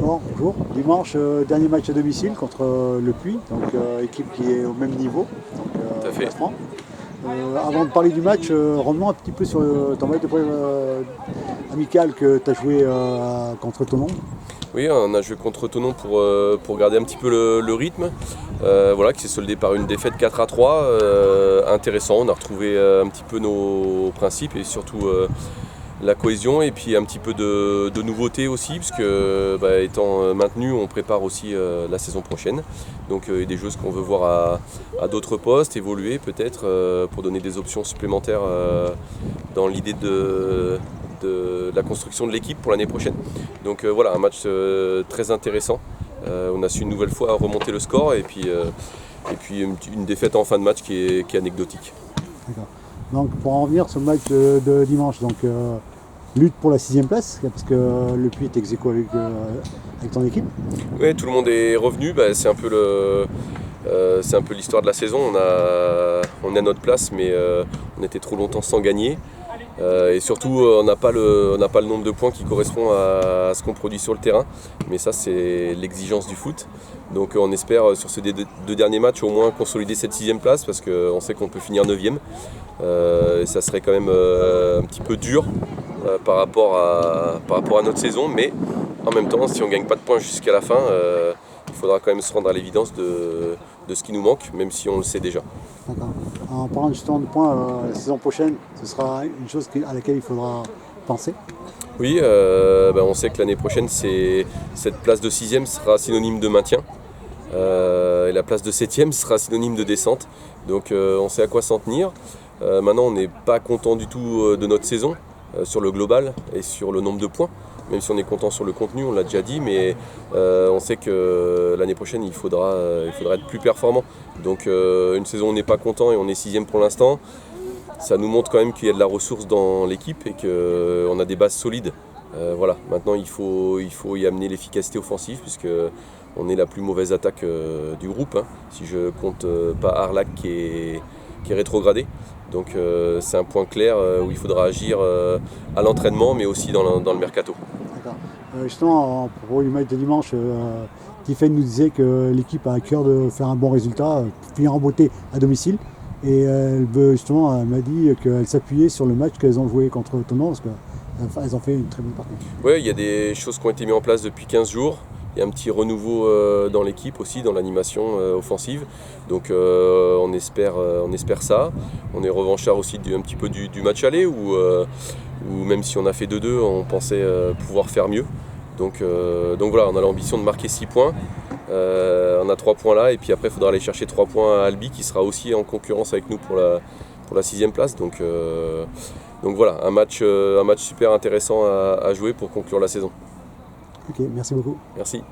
Bon, bonjour. Dimanche, dernier match à domicile contre le Puy, donc équipe qui est au même niveau, donc Tout à au fait. classement. Avant de parler du match, revenons un petit peu sur ton match de amical que tu as joué contre Thonon. Oui, on a joué contre Thonon pour garder un petit peu le rythme, voilà, qui s'est soldé par une défaite 4-3. Intéressant, on a retrouvé un petit peu nos principes et surtout la cohésion et puis un petit peu de nouveauté aussi, puisque étant maintenu, on prépare aussi la saison prochaine. Donc il y a des joueuses qu'on veut voir à d'autres postes, évoluer peut-être pour donner des options supplémentaires dans l'idée de la construction de l'équipe pour l'année prochaine. Donc voilà, un match très intéressant. On a su une nouvelle fois remonter le score et puis une défaite en fin de match qui est anecdotique. D'accord. Donc pour en revenir sur le match de dimanche, donc lutte pour la 6e place, parce que le Puy est ex aequo avec ton équipe. Oui, tout le monde est revenu, c'est un peu l'histoire de la saison. On est à notre place, mais on était trop longtemps sans gagner. Et surtout, on n'a pas le nombre de points qui correspond à ce qu'on produit sur le terrain. Mais ça, c'est l'exigence du foot. Donc on espère sur ces deux derniers matchs au moins consolider cette 6e place, parce qu'on sait qu'on peut finir 9e. Et ça serait quand même un petit peu dur par rapport à notre saison. Mais en même temps, si on ne gagne pas de points jusqu'à la fin, il faudra quand même se rendre à l'évidence de ce qui nous manque, même si on le sait déjà. D'accord. En parlant justement de points, la saison prochaine, ce sera une chose à laquelle il faudra penser. Oui, on sait que l'année prochaine, cette place de 6e sera synonyme de maintien. Et la place de 7e sera synonyme de descente. Donc on sait à quoi s'en tenir. Maintenant, on n'est pas content du tout de notre saison sur le global et sur le nombre de points. Même si on est content sur le contenu, on l'a déjà dit, mais on sait que l'année prochaine, il faudra être plus performant. Donc une saison où on n'est pas content et on est 6e pour l'instant, ça nous montre quand même qu'il y a de la ressource dans l'équipe et qu'on a des bases solides. Voilà. Maintenant, il faut y amener l'efficacité offensive, puisque on est la plus mauvaise attaque du groupe, hein, si je compte pas Arlac qui est rétrogradé. Donc c'est un point clair où il faudra agir à l'entraînement, mais aussi dans le mercato. D'accord. Justement, à propos du match de dimanche, Tiffen nous disait que l'équipe a à cœur de faire un bon résultat, finir en beauté à domicile. Et elle m'a dit qu'elle s'appuyait sur le match qu'elles ont joué contre Thonon, parce qu'elles ont fait une très bonne partie. Oui, il y a des choses qui ont été mises en place depuis 15 jours. Il y a un petit renouveau dans l'équipe aussi, dans l'animation offensive. Donc on espère ça. On est revanchard aussi un petit peu du match aller, où même si on a fait 2-2, on pensait pouvoir faire mieux. Donc voilà, on a l'ambition de marquer 6 points. On a 3 points là, et puis après il faudra aller chercher 3 points à Albi, qui sera aussi en concurrence avec nous pour la 6e place. Donc voilà, un match super intéressant à jouer pour conclure la saison. Ok, merci beaucoup. Merci.